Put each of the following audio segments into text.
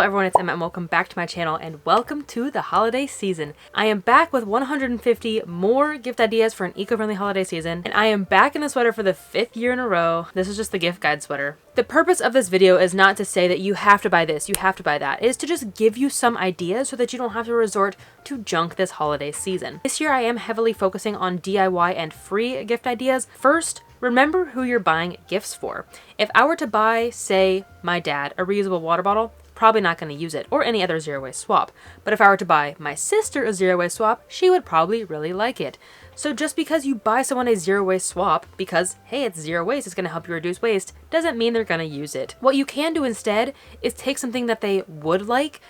everyone, it's Emma and welcome back to my channel and welcome to the holiday season. I am back with 150 more gift ideas for an eco-friendly holiday season, and I am back in the sweater for the 5th year in a row. This is just the gift guide sweater. The purpose of this video is not to say that you have to buy this, you have to buy that. It is to just give you some ideas so that you don't have to resort to junk this holiday season. This year I am heavily focusing on DIY and free gift ideas. First, remember who you're buying gifts for. If I were to buy, say, my dad a reusable water bottle, probably not going to use it, or any other zero-waste swap. But if I were to buy my sister a zero-waste swap, she would probably really like it. So just because you buy someone a zero-waste swap, because, hey, it's zero waste, it's going to help you reduce waste, doesn't mean they're going to use it. What you can do instead is take something that they would like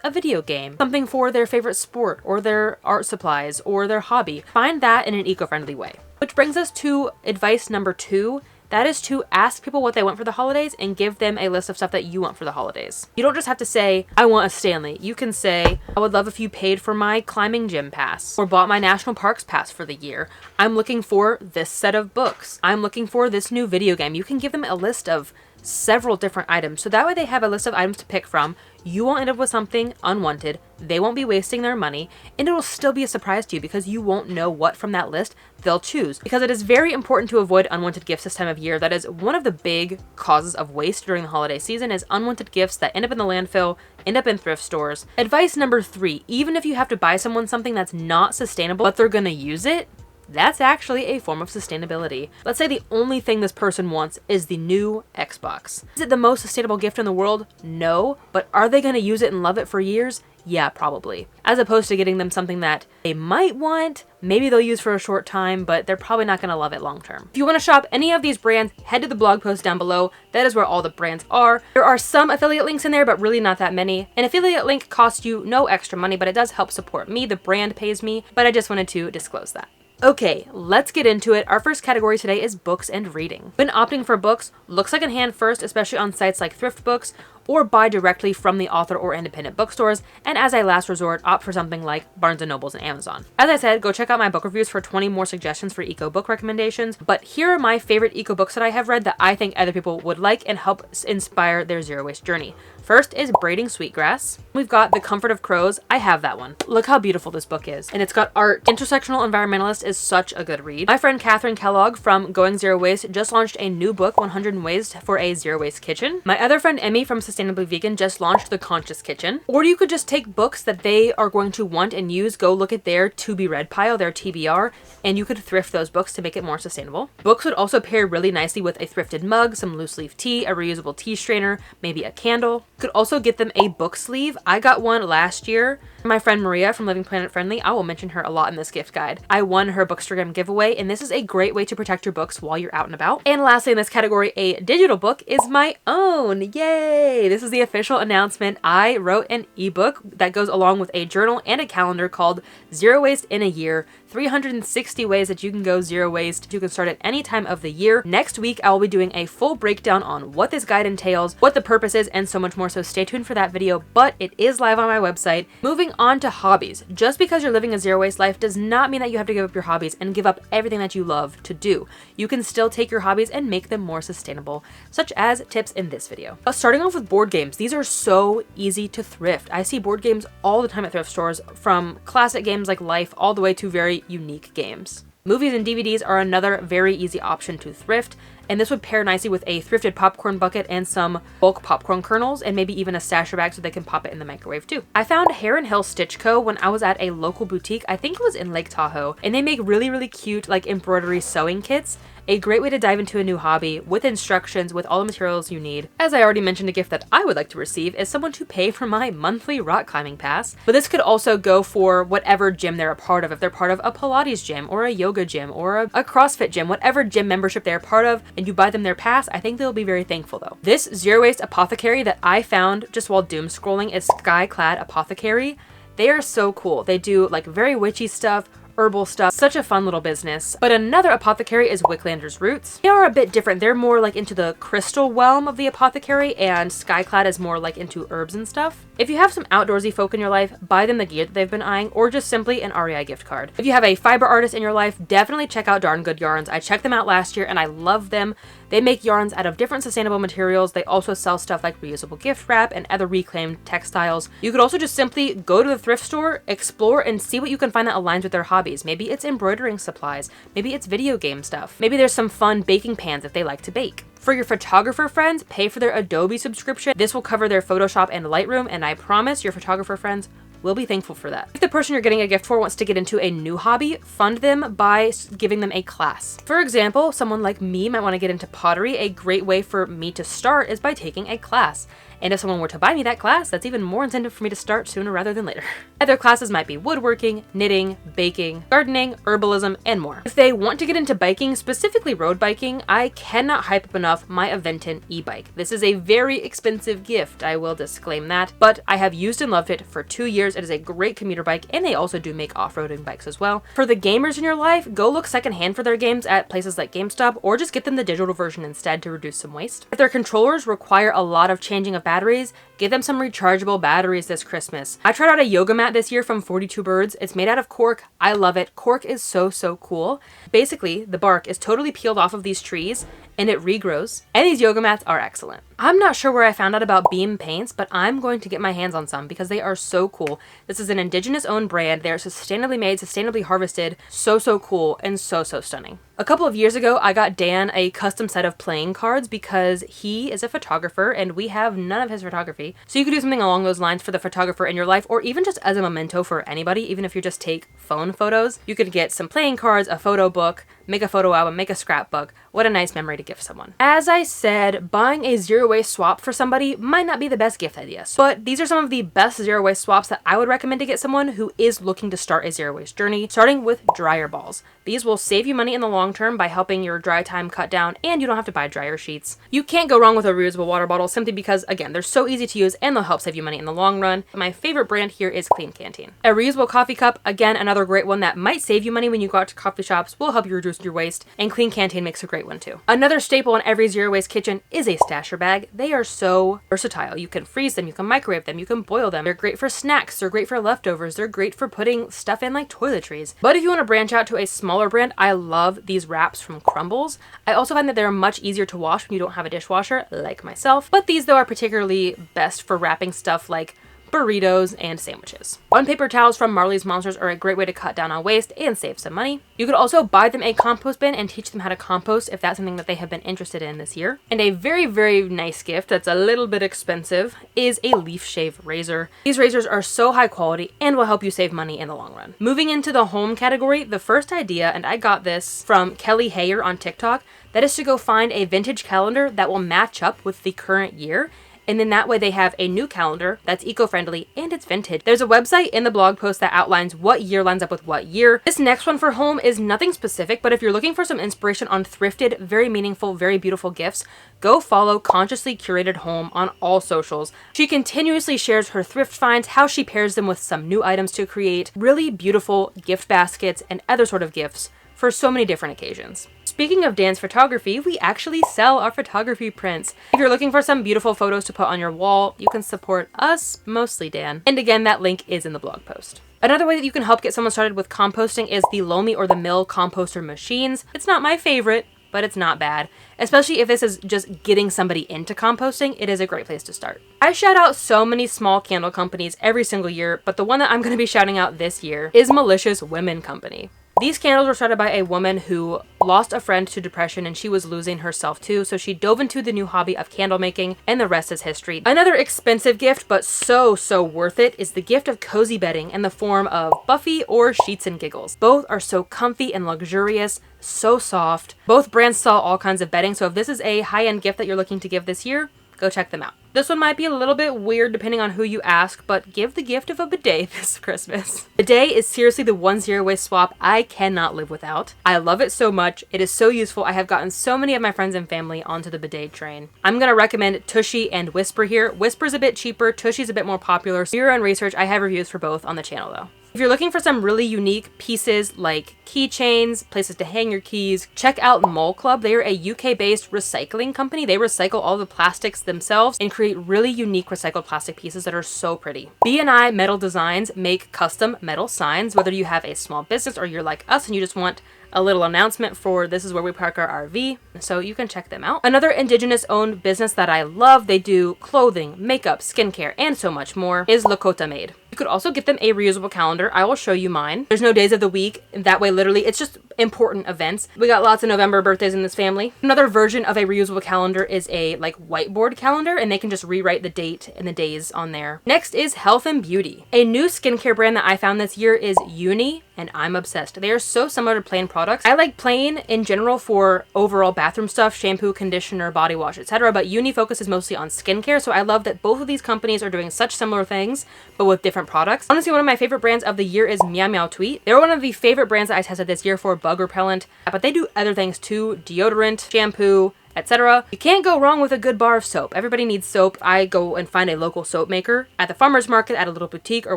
a video game, something for their favorite sport, or their art supplies, or their hobby. Find that in an eco-friendly way. Which brings us to advice number 2. That is to ask people what they want for the holidays and give them a list of stuff that you want for the holidays. You don't just have to say, I want a Stanley. You can say, I would love if you paid for my climbing gym pass or bought my national parks pass for the year. I'm looking for this set of books. I'm looking for this new video game. You can give them a list of several different items. So that way they have a list of items to pick from. You won't end up with something unwanted. They won't be wasting their money, and it'll still be a surprise to you because you won't know what from that list they'll choose. Because it is very important to avoid unwanted gifts this time of year. That is one of the big causes of waste during the holiday season, is unwanted gifts that end up in the landfill, end up in thrift stores. Advice number 3, even if you have to buy someone something that's not sustainable, but they're gonna use it, that's actually a form of sustainability. Let's say the only thing this person wants is the new Xbox. Is it the most sustainable gift in the world? No, but are they going to use it and love it for years? Yeah, probably. As opposed to getting them something that they might want, maybe they'll use for a short time, but they're probably not going to love it long term. If you want to shop any of these brands, head to the blog post down below. That is where all the brands are. There are some affiliate links in there, but really not that many. An affiliate link costs you no extra money, but it does help support me. The brand pays me, but I just wanted to disclose that. Okay, let's get into it. Our first category today is books and reading. When opting for books, look second hand first, especially on sites like Thrift Books, or buy directly from the author or independent bookstores, and as a last resort, opt for something like Barnes & Nobles and Amazon. As I said, go check out my book reviews for 20 more suggestions for eco book recommendations, but here are my favorite eco books that I have read that I think other people would like and help inspire their zero waste journey. First is Braiding Sweetgrass. We've got The Comfort of Crows. I have that one. Look how beautiful this book is. And it's got art. Intersectional Environmentalist is such a good read. My friend Catherine Kellogg from Going Zero Waste just launched a new book, 100 Ways for a Zero Waste Kitchen. My other friend Emmy from Sustainably Vegan just launched The Conscious Kitchen. Or you could just take books that they are going to want and use, go look at their to be read pile, their TBR, and you could thrift those books to make it more sustainable. Books would also pair really nicely with a thrifted mug, some loose leaf tea, a reusable tea strainer, maybe a candle. You could also get them a book sleeve. I got one last year. My friend Maria from Living Planet Friendly, I will mention her a lot in this gift guide. I won her Bookstagram giveaway, and this is a great way to protect your books while you're out and about. And lastly in this category, a digital book is my own. Yay! This is the official announcement. I wrote an ebook that goes along with a journal and a calendar called Zero Waste in a Year. 360 ways that you can go zero waste. You can start at any time of the year. Next week, I will be doing a full breakdown on what this guide entails, what the purpose is, and so much more. So stay tuned for that video, but it is live on my website. Moving on to hobbies. Just because you're living a zero waste life does not mean that you have to give up your hobbies and give up everything that you love to do. You can still take your hobbies and make them more sustainable, such as tips in this video. Starting off with board games. These are so easy to thrift. I see board games all the time at thrift stores, from classic games like Life all the way to very unique games. Movies and DVDs are another very easy option to thrift, and this would pair nicely with a thrifted popcorn bucket and some bulk popcorn kernels, and maybe even a stasher bag so they can pop it in the microwave too. I found Hair and Hill Stitch Co. when I was at a local boutique. I think it was in Lake Tahoe, and they make really cute like embroidery sewing kits. A great way to dive into a new hobby with instructions, with all the materials you need. As I already mentioned, a gift that I would like to receive is someone to pay for my monthly rock climbing pass. But this could also go for whatever gym they're a part of. If they're part of a Pilates gym or a yoga gym or a CrossFit gym, whatever gym membership they're part of, and you buy them their pass, I think they'll be very thankful though. This zero waste apothecary that I found just while doom scrolling is Skyclad Apothecary. They are so cool. They do like very witchy stuff, herbal stuff. Such a fun little business. But another apothecary is Wicklander's Roots. They are a bit different. They're more like into the crystal realm of the apothecary, and Skyclad is more like into herbs and stuff. If you have some outdoorsy folk in your life, buy them the gear that they've been eyeing, or just simply an REI gift card. If you have a fiber artist in your life, definitely check out Darn Good Yarns. I checked them out last year and I love them. They make yarns out of different sustainable materials. They also sell stuff like reusable gift wrap and other reclaimed textiles. You could also just simply go to the thrift store, explore, and see what you can find that aligns with their hobbies. Maybe it's embroidering supplies. Maybe it's video game stuff. Maybe there's some fun baking pans if they like to bake. For your photographer friends, pay for their Adobe subscription. This will cover their Photoshop and Lightroom, and I promise your photographer friends will be thankful for that. If the person you're getting a gift for wants to get into a new hobby, fund them by giving them a class. For example, someone like me might want to get into pottery. A great way for me to start is by taking a class. And if someone were to buy me that class, that's even more incentive for me to start sooner rather than later. Other classes might be woodworking, knitting, baking, gardening, herbalism, and more. If they want to get into biking, specifically road biking, I cannot hype up enough my Aventon e-bike. This is a very expensive gift, I will disclaim that, but I have used and loved it for 2 years. It is a great commuter bike, and they also do make off-roading bikes as well. For the gamers in your life, go look secondhand for their games at places like GameStop, or just get them the digital version instead to reduce some waste. If their controllers require a lot of changing of batteries, get them some rechargeable batteries this Christmas. I tried out a yoga mat this year from 42 Birds. It's made out of cork. I love it. Cork is so cool. Basically, the bark is totally peeled off of these trees and it regrows. And these yoga mats are excellent. I'm not sure where I found out about Beam paints, but I'm going to get my hands on some because they are so cool. This is an indigenous owned brand. They're sustainably made, sustainably harvested. So cool and so stunning. A couple of years ago, I got Dan a custom set of playing cards because he is a photographer and we have none of his photography. So you could do something along those lines for the photographer in your life, or even just as a memento for anybody, even if you just take phone photos. You could get some playing cards, a photo book, make a photo album, make a scrapbook. What a nice memory to give someone. As I said, buying a zero waste swap for somebody might not be the best gift idea, but these are some of the best zero waste swaps that I would recommend to get someone who is looking to start a zero waste journey, starting with dryer balls. These will save you money in the long term by helping your dry time cut down, and you don't have to buy dryer sheets. You can't go wrong with a reusable water bottle simply because, again, they're so easy to use and they'll help save you money in the long run. My favorite brand here is Clean Canteen. A reusable coffee cup, again, another great one that might save you money when you go out to coffee shops, will help you reduce your waste, and Clean Canteen makes a great one too. Another staple in every zero waste kitchen is a stasher bag. They are so versatile. You can freeze them, you can microwave them, you can boil them. They're great for snacks, they're great for leftovers, they're great for putting stuff in like toiletries. But if you want to branch out to a smaller brand, I love these wraps from Crumbles. I also find that they're much easier to wash when you don't have a dishwasher, like myself. But these though are particularly best for wrapping stuff like burritos and sandwiches. On-paper towels from Marley's Monsters are a great way to cut down on waste and save some money. You could also buy them a compost bin and teach them how to compost if that's something that they have been interested in this year. And a very nice gift that's a little bit expensive is a leaf shave razor. These razors are so high quality and will help you save money in the long run. Moving into the home category, the first idea, and I got this from Kelly Hayer on TikTok, that is to go find a vintage calendar that will match up with the current year. And then that way they have a new calendar that's eco-friendly and it's vintage. There's a website in the blog post that outlines what year lines up with what year. This next one for home is nothing specific, but if you're looking for some inspiration on thrifted, very meaningful, very beautiful gifts, go follow Consciously Curated Home on all socials. She continuously shares her thrift finds, how she pairs them with some new items to create really beautiful gift baskets and other sort of gifts for so many different occasions. Speaking of Dan's photography, we actually sell our photography prints. If you're looking for some beautiful photos to put on your wall, you can support us, mostly Dan. And again, that link is in the blog post. Another way that you can help get someone started with composting is the Lomi or the Mill composter machines. It's not my favorite, but it's not bad. Especially if this is just getting somebody into composting, it is a great place to start. I shout out so many small candle companies every single year, but the one that I'm going to be shouting out this year is Malicious Women Company. These candles were started by a woman who lost a friend to depression and she was losing herself too, so she dove into the new hobby of candle making, and the rest is history. Another expensive gift, but so worth it, is the gift of cozy bedding in the form of Buffy or Sheets and Giggles. Both are so comfy and luxurious, so soft. Both brands sell all kinds of bedding, so if this is a high-end gift that you're looking to give this year, go check them out. This one might be a little bit weird depending on who you ask, but give the gift of a bidet this Christmas. Bidet is seriously the one zero waste swap I cannot live without. I love it so much. It is so useful. I have gotten so many of my friends and family onto the bidet train. I'm going to recommend Tushy and Whisper here. Whisper's a bit cheaper, Tushy's a bit more popular. So your own research, I have reviews for both on the channel though. If you're looking for some really unique pieces like keychains, places to hang your keys, check out Mole Club. They are a UK-based recycling company. They recycle all the plastics themselves and create really unique recycled plastic pieces that are so pretty. B&I Metal Designs make custom metal signs, whether you have a small business or you're like us and you just want a little announcement for this is where we park our RV, so you can check them out. Another indigenous owned business that I love, they do clothing, makeup, skincare, and so much more, is Lakota Made. You could also get them a reusable calendar. I will show you mine. There's no days of the week. That way, literally, it's just important events. We got lots of November birthdays in this family. Another version of a reusable calendar is a like whiteboard calendar, and they can just rewrite the date and the days on there. Next is Health and Beauty. A new skincare brand that I found this year is Uni, and I'm obsessed. They are so similar to Plain products. I like Plain in general for overall bathroom stuff, shampoo, conditioner, body wash, etc. But Uni focuses mostly on skincare, so I love that both of these companies are doing such similar things, but with different products. Honestly, one of my favorite brands of the year is Meow Meow Tweet. They're one of the favorite brands that I tested this year for bug repellent, but they do other things too: deodorant, shampoo, etc. You can't go wrong with a good bar of soap. Everybody needs soap. I go and find a local soap maker at the farmer's market, at a little boutique or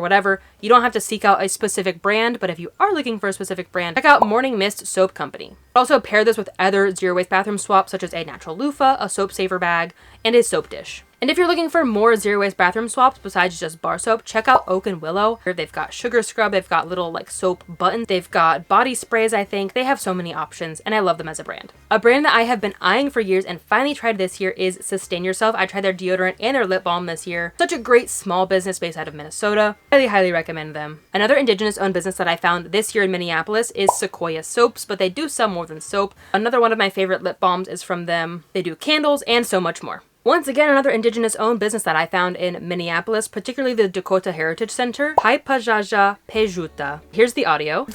whatever. You don't have to seek out a specific brand, but if you are looking for a specific brand, check out Morning Mist Soap Company. Also pair this with other zero waste bathroom swaps such as a natural loofah, a soap saver bag, and a soap dish. And if you're looking for more zero waste bathroom swaps besides just bar soap, check out Oak and Willow. They've got sugar scrub, they've got little like soap buttons, they've got body sprays, I think. They have so many options, and I love them as a brand. A brand that I have been eyeing for years and finally tried this year is Sustain Yourself. I tried their deodorant and their lip balm this year. Such a great small business based out of Minnesota. Highly, highly recommend them. Another indigenous owned business that I found this year in Minneapolis is Sequoia Soaps, but they do sell more than soap. Another one of my favorite lip balms is from them. They do candles and so much more. Once again, another indigenous owned business that I found in Minneapolis, particularly the Dakota Heritage Center, Haipajaja Pejuta. Here's the audio.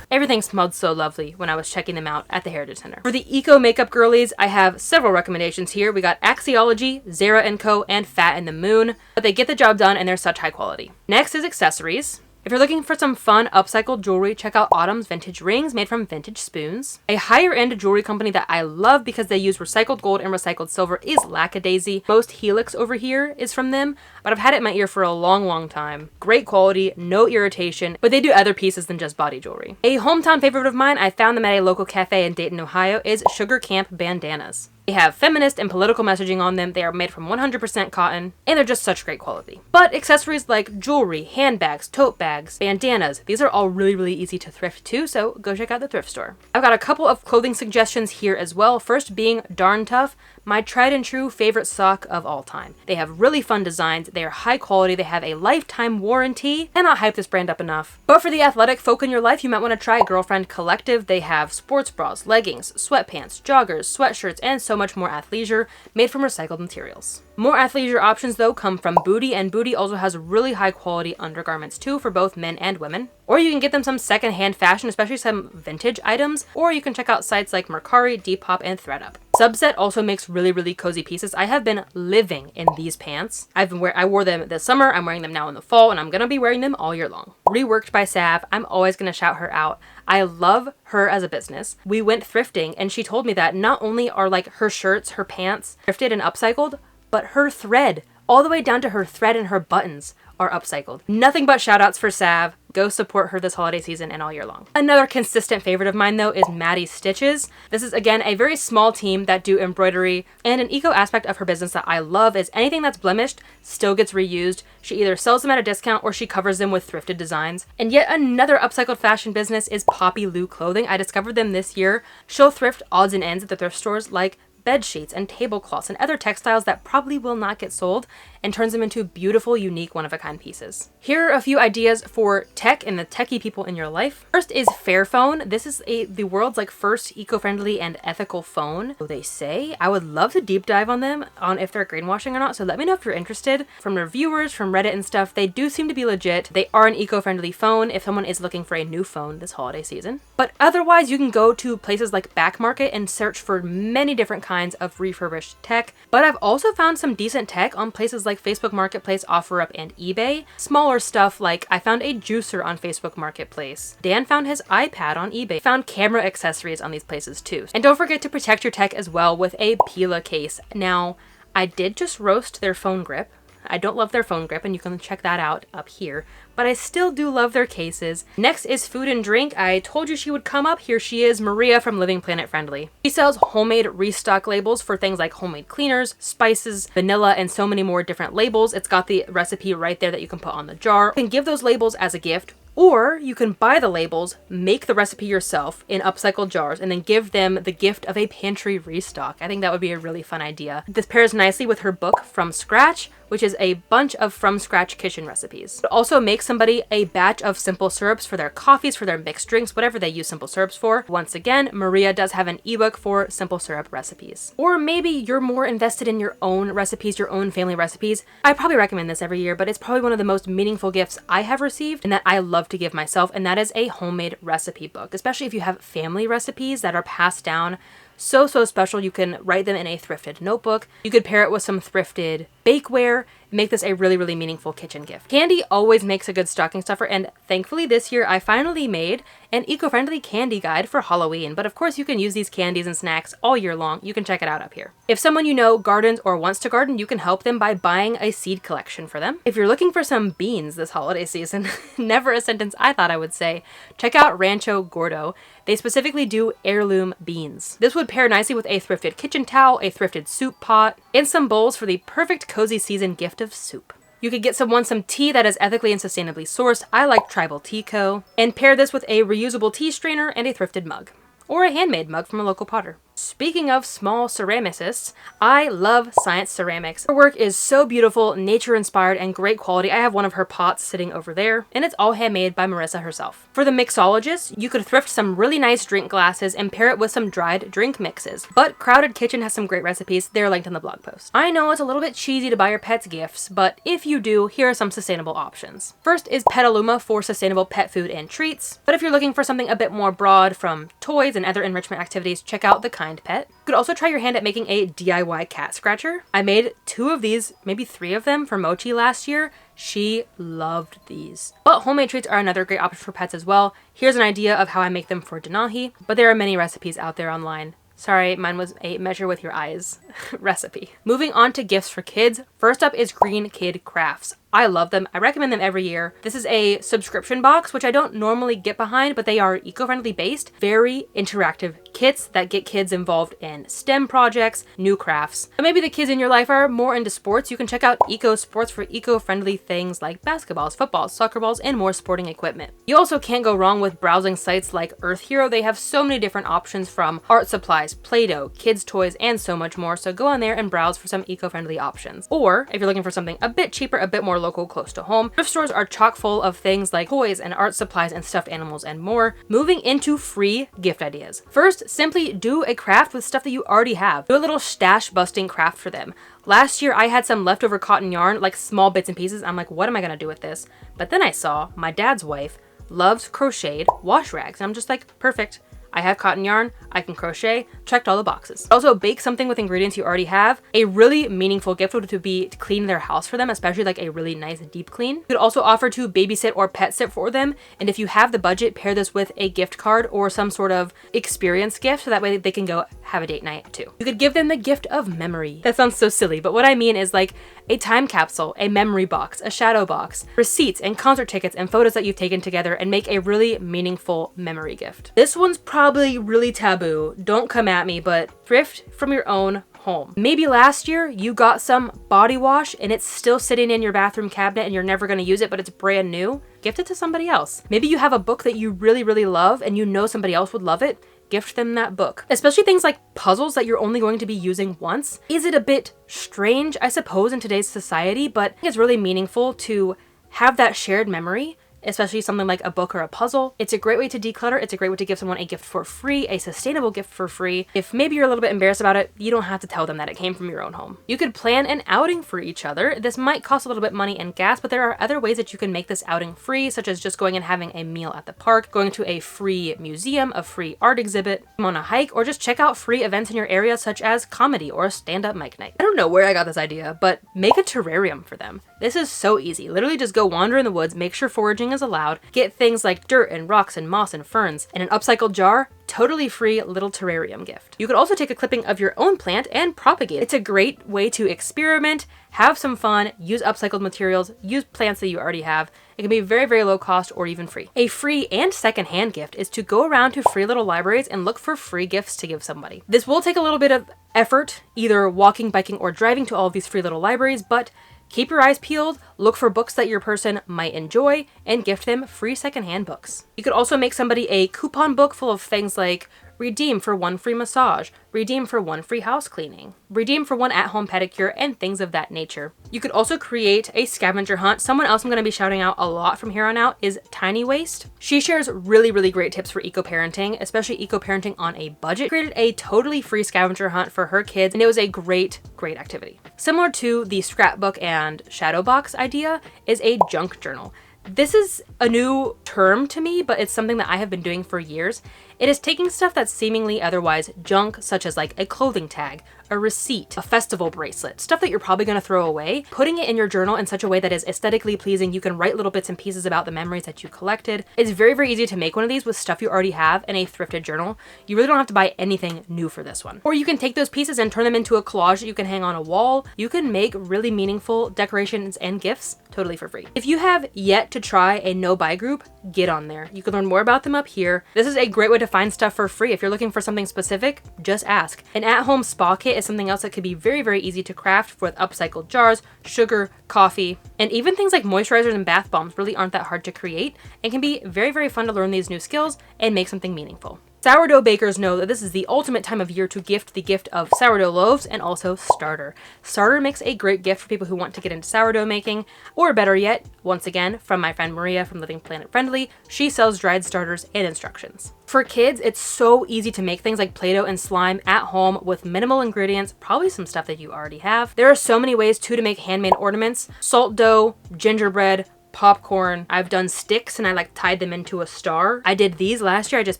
Everything smelled so lovely when I was checking them out at the Heritage Center. For the eco makeup girlies, I have several recommendations here. We got Axiology, Zara & Co, and Fat in the Moon, but they get the job done and they're such high quality. Next is Accessories. If you're looking for some fun upcycled jewelry, check out Autumn's Vintage Rings made from vintage spoons. A higher end jewelry company that I love because they use recycled gold and recycled silver is Lackadaisy. Most Helix over here is from them, but I've had it in my ear for a long time. Great quality, no irritation, but they do other pieces than just body jewelry. A hometown favorite of mine, I found them at a local cafe in Dayton, Ohio, is Sugar Camp Bandanas. They have feminist and political messaging on them. They are made from 100% cotton, and they're just such great quality. But accessories like jewelry, handbags, tote bags, bandanas, these are all really easy to thrift too, so go check out the thrift store. I've got a couple of clothing suggestions here as well. First being Darn Tough, my tried and true favorite sock of all time. They have really fun designs, they are high quality, they have a lifetime warranty. Cannot hype this brand up enough. But for the athletic folk in your life, you might want to try Girlfriend Collective. They have sports bras, leggings, sweatpants, joggers, sweatshirts, and so much more athleisure made from recycled materials. More athleisure options though come from Booty, and Booty also has really high quality undergarments too for both men and women. Or you can get them some secondhand fashion, especially some vintage items, or you can check out sites like Mercari, Depop, and ThredUp. Subset also makes really cozy pieces. I have been living in these pants. I wore them this summer, I'm wearing them now in the fall, and I'm gonna be wearing them all year long. Reworked by Sav, I'm always gonna shout her out. I love her as a business. We went thrifting and she told me that not only are like her shirts, her pants thrifted and upcycled, but her thread, all the way down to her thread and her buttons, are upcycled. Nothing but shout outs for Sav. Go support her this holiday season and all year long. Another consistent favorite of mine though is Maddie's Stitches. This is again a very small team that do embroidery, and an eco aspect of her business that I love is anything that's blemished still gets reused. She either sells them at a discount or she covers them with thrifted designs. And yet another upcycled fashion business is Poppy Lou Clothing. I discovered them this year. She'll thrift odds and ends at the thrift stores like bed sheets and tablecloths and other textiles that probably will not get sold, and turns them into beautiful, unique, one-of-a-kind pieces. Here are a few ideas for tech and the techie people in your life. First is Fairphone. This is the world's first eco-friendly and ethical phone, so they say. I would love to deep dive on them, on if they're greenwashing or not, so let me know if you're interested. From reviewers, from Reddit and stuff, they do seem to be legit. They are an eco-friendly phone if someone is looking for a new phone this holiday season. But otherwise, you can go to places like Back Market and search for many different kinds of refurbished tech. But I've also found some decent tech on places like Facebook Marketplace, OfferUp, and eBay. Smaller stuff like I found a juicer on Facebook Marketplace. Dan found his iPad on eBay. Found camera accessories on these places too. And don't forget to protect your tech as well with a Pila case. Now, I did just roast their phone grip. I don't love their phone grip, and you can check that out up here, but I still do love their cases. Next is food and drink. I told you she would come up. Here she is, Maria from Living Planet Friendly. She sells homemade restock labels for things like homemade cleaners, spices, vanilla, and so many more different labels. It's got the recipe right there that you can put on the jar. You can give those labels as a gift, Or you can buy the labels, make the recipe yourself in upcycled jars, and then give them the gift of a pantry restock. I think that would be a really fun idea. This pairs nicely with her book, From Scratch, which is a bunch of from scratch kitchen recipes. But also make somebody a batch of simple syrups for their coffees, for their mixed drinks, whatever they use simple syrups for. Once again, Maria does have an ebook for simple syrup recipes. Or maybe you're more invested in your own recipes, your own family recipes. I probably recommend this every year, but it's probably one of the most meaningful gifts I have received and that I love to give myself, and that is a homemade recipe book, especially if you have family recipes that are passed down. So special. You can write them in a thrifted notebook. You could pair it with some thrifted bakeware, make this a really meaningful kitchen gift. Candy always makes a good stocking stuffer, and thankfully this year I finally made an eco-friendly candy guide for Halloween, but of course you can use these candies and snacks all year long. You can check it out up here. If someone you know gardens or wants to garden, you can help them by buying a seed collection for them. If you're looking for some beans this holiday season, never a sentence I thought I would say, check out Rancho Gordo. They specifically do heirloom beans. This would pair nicely with a thrifted kitchen towel, a thrifted soup pot, and some bowls for the perfect cozy season gift of soup. You could get someone some tea that is ethically and sustainably sourced. I like Tribal Tea Co. And pair this with a reusable tea strainer and a thrifted mug. Or a handmade mug from a local potter. Speaking of small ceramicists, I love Science Ceramics. Her work is so beautiful, nature-inspired, and great quality. I have one of her pots sitting over there, and it's all handmade by Marissa herself. For the mixologists, you could thrift some really nice drink glasses and pair it with some dried drink mixes. But Crowded Kitchen has some great recipes. They're linked in the blog post. I know it's a little bit cheesy to buy your pets gifts, but if you do, here are some sustainable options. First is Petaluma for sustainable pet food and treats. But if you're looking for something a bit more broad, from toys and other enrichment activities, check out The Kind Pet. You could also try your hand at making a DIY cat scratcher. I made 2 of these, maybe 3 of them for Mochi last year. She loved these. But homemade treats are another great option for pets as well. Here's an idea of how I make them for Denahi, but there are many recipes out there online. Sorry, mine was a measure with your eyes recipe. Moving on to gifts for kids. First up is Green Kid Crafts. I love them. I recommend them every year. This is a subscription box, which I don't normally get behind, but they are eco-friendly based, very interactive kits that get kids involved in STEM projects, new crafts. But maybe the kids in your life are more into sports. You can check out Eco Sports for eco-friendly things like basketballs, footballs, soccer balls, and more sporting equipment. You also can't go wrong with browsing sites like Earth Hero. They have so many different options, from art supplies, Play-Doh, kids' toys, and so much more. So go on there and browse for some eco-friendly options. Or if you're looking for something a bit cheaper, a bit more local, close to home, thrift stores are chock full of things like toys and art supplies and stuffed animals and more. Moving into free gift ideas. First, simply do a craft with stuff that you already have. Do a little stash busting craft for them. Last year I had some leftover cotton yarn, like small bits and pieces. I'm like, what am I gonna do with this? But then I saw my dad's wife loves crocheted wash rags, and I'm just like, perfect. I have cotton yarn, I can crochet, checked all the boxes. Also, bake something with ingredients you already have. A really meaningful gift would be to clean their house for them, especially like a really nice deep clean. You could also offer to babysit or pet sit for them, and if you have the budget, pair this with a gift card or some sort of experience gift, so that way they can go have a date night too. You could give them the gift of memory. That sounds so silly, but what I mean is like a time capsule, a memory box, a shadow box, receipts and concert tickets and photos that you've taken together, and make a really meaningful memory gift. This one's probably really taboo. Don't come at me, but thrift from your own home. Maybe last year you got some body wash and it's still sitting in your bathroom cabinet and you're never going to use it, but it's brand new. Gift it to somebody else. Maybe you have a book that you really love and you know somebody else would love it. Gift them that book. Especially things like puzzles that you're only going to be using once. Is it a bit strange, I suppose, in today's society, but it's really meaningful to have that shared memory, especially something like a book or a puzzle. It's a great way to declutter. It's a great way to give someone a gift for free, a sustainable gift for free. If maybe you're a little bit embarrassed about it, you don't have to tell them that it came from your own home. You could plan an outing for each other. This might cost a little bit money and gas, but there are other ways that you can make this outing free, such as just going and having a meal at the park, going to a free museum, a free art exhibit, on a hike, or just check out free events in your area, such as comedy or a stand-up mic night. I don't know where I got this idea, but make a terrarium for them. This is so easy. Literally just go wander in the woods, make sure foraging is allowed, get things like dirt and rocks and moss and ferns, and an upcycled jar, totally free little terrarium gift. You could also take a clipping of your own plant and propagate it. It's a great way to experiment, have some fun, use upcycled materials, use plants that you already have. It can be very low cost or even free. A free and secondhand gift is to go around to free little libraries and look for free gifts to give somebody. This will take a little bit of effort, either walking, biking, or driving to all of these free little libraries, but Keep your eyes peeled, look for books that your person might enjoy, and gift them free secondhand books. You could also make somebody a coupon book full of things like redeem for 1 free massage, redeem for 1 free house cleaning, redeem for 1 at-home pedicure, and things of that nature. You could also create a scavenger hunt. Someone else I'm going to be shouting out a lot from here on out is Tiny Waste. She shares really, really great tips for eco-parenting, especially eco-parenting on a budget. Created a totally free scavenger hunt for her kids, and it was a great activity. Similar to the scrapbook and shadow box idea is a junk journal. This is a new term to me, but it's something that I have been doing for years. It is taking stuff that's seemingly otherwise junk, such as like a clothing tag, a receipt, a festival bracelet, stuff that you're probably going to throw away, putting it in your journal in such a way that is aesthetically pleasing. You can write little bits and pieces about the memories that you collected. It's very, very easy to make one of these with stuff you already have in a thrifted journal. You really don't have to buy anything new for this one. Or you can take those pieces and turn them into a collage that you can hang on a wall. You can make really meaningful decorations and gifts totally for free. If you have yet to try a no-buy group, get on there. You can learn more about them up here. This is a great way to find stuff for free. If you're looking for something specific, just ask. An at-home spa kit is something else that could be very, very easy to craft with upcycled jars, sugar, coffee, and even things like moisturizers and bath bombs really aren't that hard to create and can be very, very fun to learn these new skills and make something meaningful. Sourdough bakers know that this is the ultimate time of year to gift the gift of sourdough loaves and also starter. Starter makes a great gift for people who want to get into sourdough making, or better yet, once again, from my friend Maria from Living Planet Friendly, she sells dried starters and instructions. For kids, it's so easy to make things like Play-Doh and slime at home with minimal ingredients, probably some stuff that you already have. There are so many ways too to make handmade ornaments: salt dough, gingerbread, popcorn. I've done sticks and I like tied them into a star. I did these last year. I just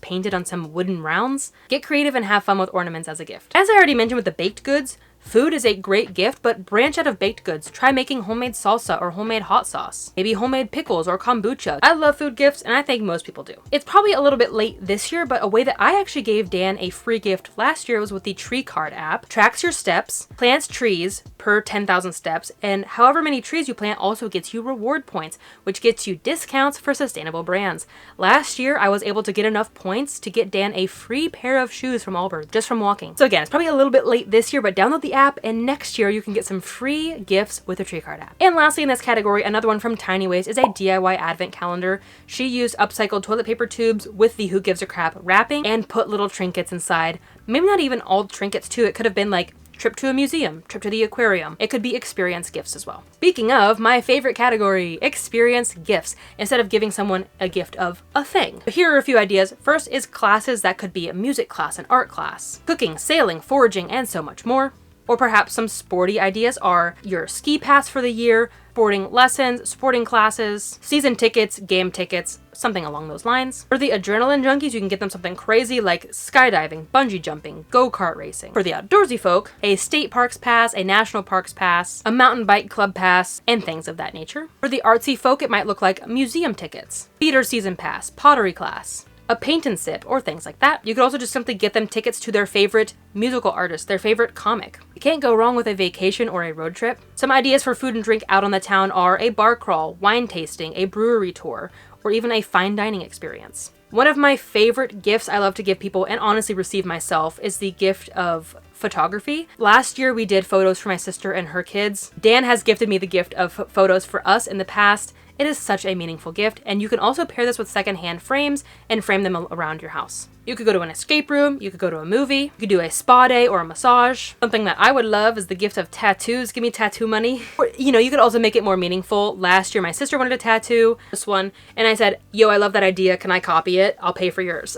painted on some wooden rounds. Get creative and have fun with ornaments as a gift. As I already mentioned with the baked goods, food is a great gift, but branch out of baked goods. Try making homemade salsa or homemade hot sauce. Maybe homemade pickles or kombucha. I love food gifts, and I think most people do. It's probably a little bit late this year, but a way that I actually gave Dan a free gift last year was with the Tree Card app. Tracks your steps, plants trees per 10,000 steps, and however many trees you plant also gets you reward points, which gets you discounts for sustainable brands. Last year, I was able to get enough points to get Dan a free pair of shoes from Allbirds just from walking. So again, it's probably a little bit late this year, but download the app, and next year you can get some free gifts with the Tree Card app. And lastly in this category, another one from Tiny Waste is a DIY advent calendar. She used upcycled toilet paper tubes with the Who Gives a Crap wrapping and put little trinkets inside. Maybe not even all trinkets too. It could have been like trip to a museum, trip to the aquarium. It could be experience gifts as well. Speaking of my favorite category, experience gifts, instead of giving someone a gift of a thing. Here are a few ideas. First is classes that could be a music class, an art class, cooking, sailing, foraging, and so much more. Or perhaps some sporty ideas are your ski pass for the year, sporting lessons, sporting classes, season tickets, game tickets, something along those lines. For the adrenaline junkies, you can get them something crazy like skydiving, bungee jumping, go-kart racing. For the outdoorsy folk, a state parks pass, a national parks pass, a mountain bike club pass, and things of that nature. For the artsy folk, it might look like museum tickets, theater season pass, pottery class, a paint and sip, or things like that. You could also just simply get them tickets to their favorite musical artist, their favorite comic. You can't go wrong with a vacation or a road trip. Some ideas for food and drink out on the town are a bar crawl, wine tasting, a brewery tour, or even a fine dining experience. One of my favorite gifts I love to give people, and honestly receive myself, is the gift of photography. Last year we did photos for my sister and her kids. Dan has gifted me the gift of photos for us in the past. It is such a meaningful gift, and you can also pair this with secondhand frames and frame them around your house. You could go to an escape room, you could go to a movie, you could do a spa day or a massage. Something that I would love is the gift of tattoos. Give me tattoo money. Or, you could also make it more meaningful. Last year my sister wanted a tattoo, this one, and I said, yo, I love that idea. Can I copy it? I'll pay for yours.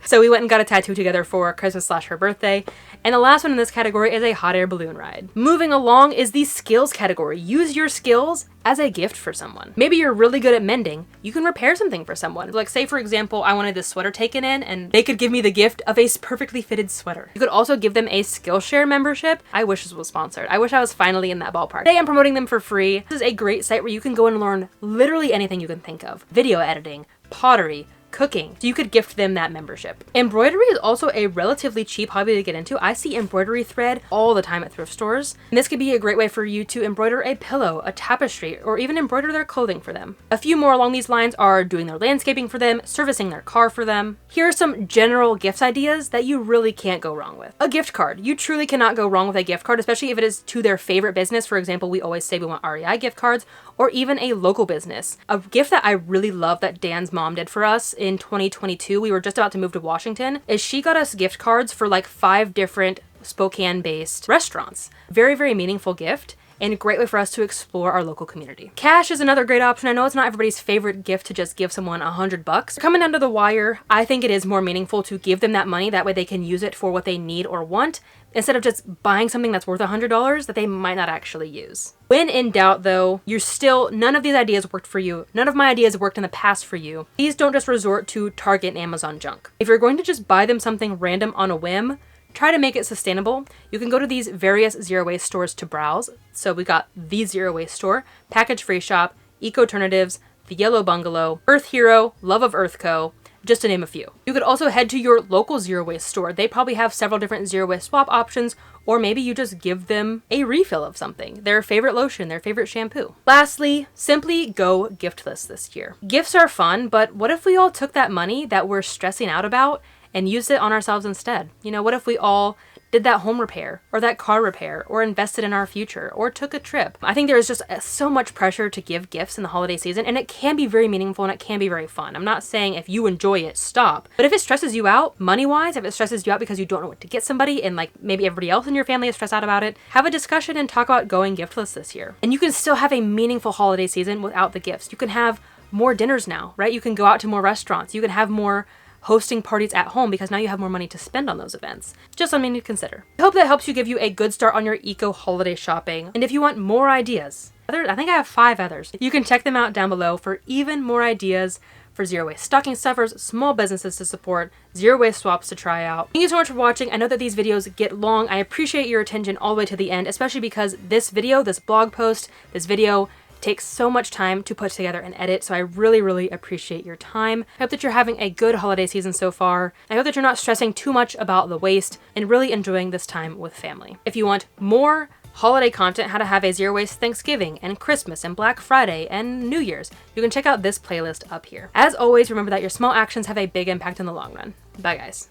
So we went and got a tattoo together for Christmas / her birthday. And the last one in this category is a hot air balloon ride. Moving along is the skills category. Use your skills as a gift for someone. Maybe you're really good at mending. You can repair something for someone. Like say for example, I wanted this sweater taken in and they could give me the gift of a perfectly fitted sweater. You could also give them a Skillshare membership. I wish this was sponsored. I wish I was finally in that ballpark. Today I'm promoting them for free. This is a great site where you can go and learn literally anything you can think of. Video editing, pottery, cooking. So you could gift them that membership. Embroidery is also a relatively cheap hobby to get into. I see embroidery thread all the time at thrift stores. And this could be a great way for you to embroider a pillow, a tapestry, or even embroider their clothing for them. A few more along these lines are doing their landscaping for them, servicing their car for them. Here are some general gift ideas that you really can't go wrong with. A gift card. You truly cannot go wrong with a gift card, especially if it is to their favorite business. For example, we always say we want REI gift cards, or even a local business. A gift that I really love that Dan's mom did for us in 2022, we were just about to move to Washington, is she got us gift cards for like 5 different Spokane-based restaurants. Very, very meaningful gift, and a great way for us to explore our local community. Cash is another great option. I know it's not everybody's favorite gift to just give someone $100. Coming down to the wire, I think it is more meaningful to give them that money. That way they can use it for what they need or want, instead of just buying something that's worth $100 that they might not actually use. When in doubt though, none of these ideas worked for you. None of my ideas worked in the past for you. Please don't just resort to Target and Amazon junk. If you're going to just buy them something random on a whim, try to make it sustainable. You can go to these various zero waste stores to browse. So we got the Zero Waste Store, Package Free Shop, Eco Alternatives, The Yellow Bungalow, Earth Hero, Love of Earth Co., just to name a few. You could also head to your local zero waste store. They probably have several different zero waste swap options, or maybe you just give them a refill of something, their favorite lotion, their favorite shampoo. Lastly, simply go giftless this year. Gifts are fun, but what if we all took that money that we're stressing out about and used it on ourselves instead? You know, what if we all did that home repair or that car repair or invested in our future or took a trip? I think there is just so much pressure to give gifts in the holiday season, and it can be very meaningful and it can be very fun. I'm not saying if you enjoy it, stop. But if it stresses you out money-wise, if it stresses you out because you don't know what to get somebody and like maybe everybody else in your family is stressed out about it, have a discussion and talk about going giftless this year. And you can still have a meaningful holiday season without the gifts. You can have more dinners now, right? You can go out to more restaurants. You can have more hosting parties at home because now you have more money to spend on those events. Just something to consider. I hope that helps you give you a good start on your eco holiday shopping. And if you want more ideas, I think I have 5 others. You can check them out down below for even more ideas for zero waste stocking stuffers, small businesses to support, zero waste swaps to try out. Thank you so much for watching. I know that these videos get long. I appreciate your attention all the way to the end, especially because this video, this blog post, this video takes so much time to put together and edit, so I really, really appreciate your time. I hope that you're having a good holiday season so far. I hope that you're not stressing too much about the waste and really enjoying this time with family. If you want more holiday content, how to have a zero waste Thanksgiving and Christmas and Black Friday and New Year's, you can check out this playlist up here. As always, remember that your small actions have a big impact in the long run. Bye guys.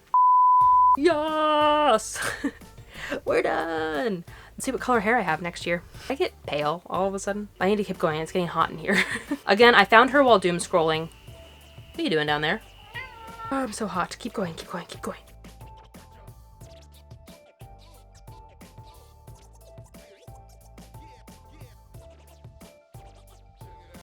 Yes! We're done! Let's see what color hair I have next year. I get pale all of a sudden. I need to keep going. It's getting hot in here. Again, I found her while doom scrolling. What are you doing down there? Oh, I'm so hot. Keep going, keep going, keep going.